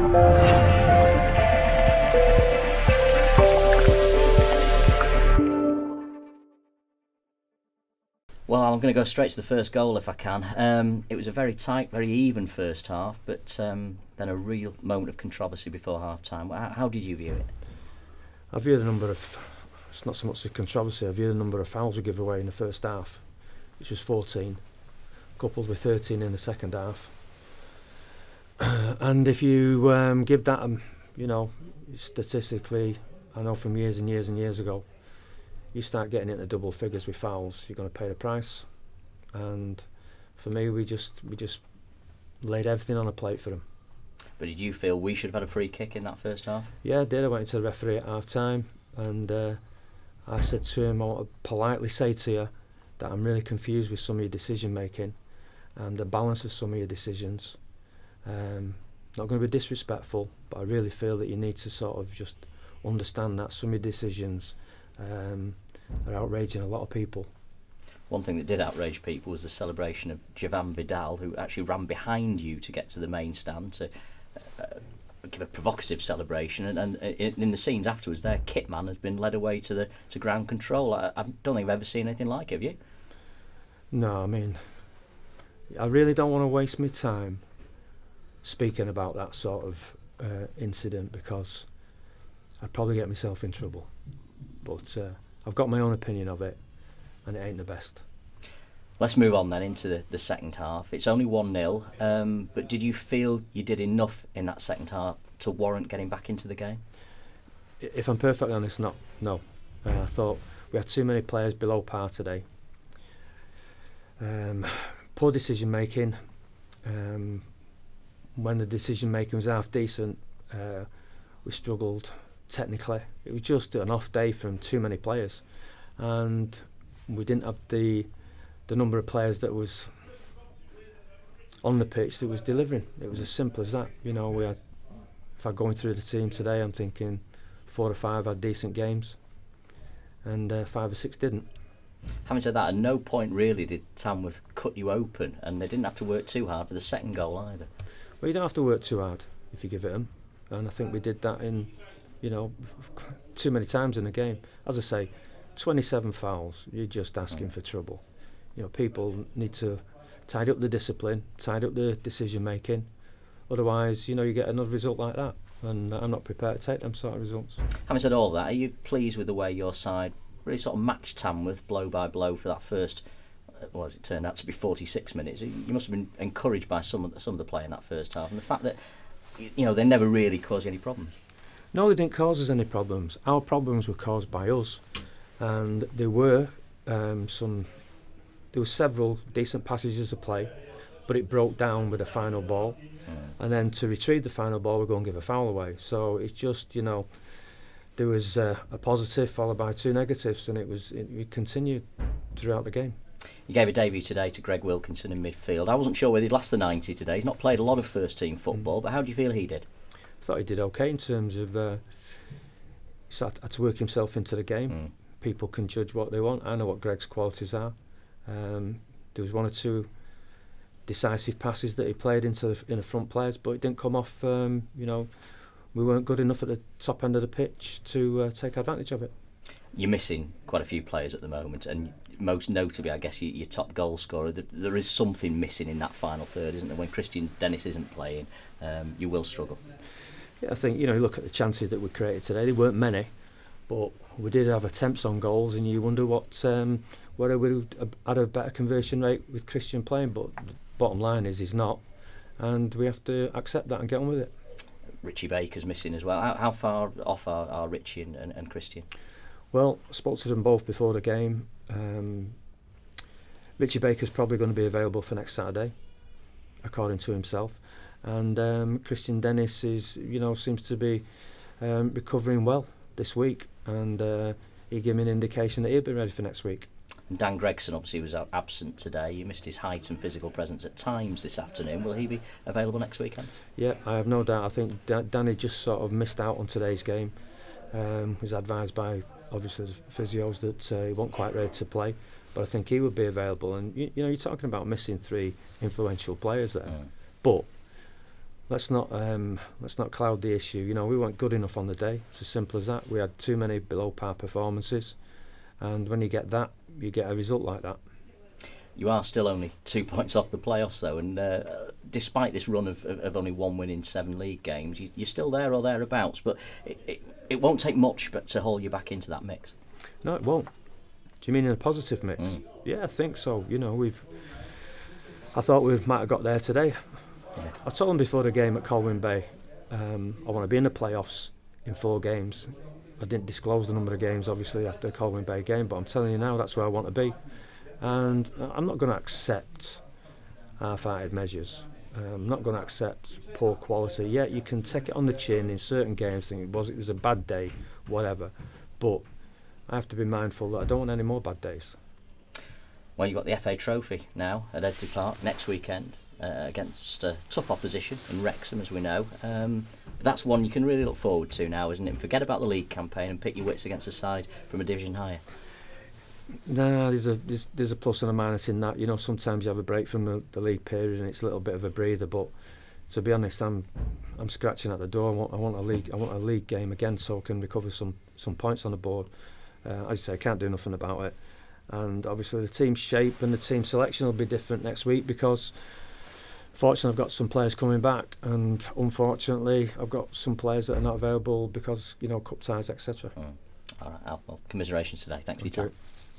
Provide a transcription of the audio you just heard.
Well, I'm going to go straight to the first goal if I can. It was a very tight, very even first half, but then a real moment of controversy before half-time. How did you view it? I view the number of, it's not so much the controversy, I view the number of fouls we give away in the first half, which was 14, coupled with 13 in the second half. And if you give that, you know, statistically, I know from years and years and years ago, you start getting into double figures with fouls, you're going to pay the price. And for me, we just laid everything on a plate for them. But did you feel we should have had a free kick in that first half? Yeah, I did. I went into the referee at half time, and I said to him, I want to politely say to you that I'm really confused with some of your decision making and the balance of some of your decisions. Not going to be disrespectful, but I really feel that you need to sort of just understand that some of your decisions are outraging a lot of people. One thing that did outrage people was the celebration of Javan Vidal, who actually ran behind you to get to the main stand to give a provocative celebration, and in the scenes afterwards, their kit man has been led away to ground control. I don't think I've ever seen anything like it, have you? No, I mean, I really don't want to waste my time speaking about that sort of incident, because I'd probably get myself in trouble. But I've got my own opinion of it, and it ain't the best. Let's move on then into the second half. It's only 1-0, but did you feel you did enough in that second half to warrant getting back into the game? If I'm perfectly honest, no. I thought we had too many players below par today. Poor decision making. When the decision making was half decent, we struggled technically. It was just an off day from too many players, and we didn't have the number of players that was on the pitch that was delivering. It was as simple as that. You know, we had, if I'm going through the team today, I'm thinking 4 or 5 had decent games, and 5 or 6 didn't. Having said that, at no point really did Tamworth cut you open, and they didn't have to work too hard for the second goal either. Well, you don't have to work too hard if you give it them, and I think we did that in, you know, too many times in the game. As I say, 27 fouls, you're just asking for trouble. You know, people need to tidy up the discipline, tidy up the decision making. Otherwise, you know, you get another result like that, and I'm not prepared to take them sort of results. Having said all that, are you pleased with the way your side really sort of matched Tamworth blow by blow for that first, well, as it turned out to be 46 minutes? You must have been encouraged by some of the play in that first half, and the fact that, you know, they never really caused you any problems. No, they didn't cause us any problems. Our problems were caused by us, and there were several decent passages of play, but it broke down with a final ball, and then to retrieve the final ball, we're going to give a foul away. So it's just, you know, there was a positive followed by 2 negatives, and it continued throughout the game. You gave a debut today to Greg Wilkinson in midfield. I wasn't sure whether he'd last the 90 today. He's not played a lot of first team football, but how do you feel he did? I thought he did okay in terms of he had to work himself into the game. People can judge what they want. I know what Greg's qualities are. There was 1 or 2 decisive passes that he played into the front players, but it didn't come off. You know, we weren't good enough at the top end of the pitch to take advantage of it. You're missing quite a few players at the moment, and most notably, I guess, your top goal scorer. There is something missing in that final third, isn't there? When Christian Dennis isn't playing, you will struggle. Yeah, I think, you know, you look at the chances that we created today. They weren't many, but we did have attempts on goals, and you wonder whether we would have had a better conversion rate with Christian playing. But the bottom line is he's not, and we have to accept that and get on with it. Richie Baker's missing as well. How far off are Richie and Christian? Well, I spoke to them both before the game. Richie Baker's probably going to be available for next Saturday, according to himself. And Christian Dennis is, you know, seems to be recovering well this week, and he gave me an indication that he'll be ready for next week. And Dan Gregson obviously was absent today. He missed his height and physical presence at times this afternoon. Will he be available next weekend? Yeah, I have no doubt. I think Danny just sort of missed out on today's game. Was advised by obviously the physios that he wasn't quite ready to play, but I think he would be available. And you know, you're talking about missing 3 influential players there, but let's not cloud the issue. You know, we weren't good enough on the day. It's as simple as that. We had too many below par performances, and when you get that, you get a result like that. You are still only 2 points off the playoffs, though, and despite this run of only 1 win in 7 league games, you're still there or thereabouts. But it won't take much but to haul you back into that mix. No, it won't. Do you mean in a positive mix? Yeah, I think so. You know, I thought we might have got there today. Yeah. I told them before the game at Colwyn Bay, I want to be in the playoffs in 4 games. I didn't disclose the number of games, obviously, after the Colwyn Bay game, but I'm telling you now, that's where I want to be. And I'm not going to accept half-hearted measures. I'm not going to accept poor quality. Yeah, you can take it on the chin in certain games, think it was a bad day, whatever. But I have to be mindful that I don't want any more bad days. Well, you've got the FA Trophy now at Edgley Park next weekend against tough opposition in Wrexham, as we know. That's one you can really look forward to now, isn't it? And forget about the league campaign and pick your wits against a side from a division higher. No, there's a plus and a minus in that. You know, sometimes you have a break from the league period and it's a little bit of a breather. But to be honest, I'm scratching at the door. I want a league game again, so I can recover some points on the board. As I say, I can't do nothing about it. And obviously the team shape and the team selection will be different next week because fortunately I've got some players coming back, and unfortunately I've got some players that are not available because, you know, cup ties, etc. All right, Al, well, commiserations today. Thanks for your time.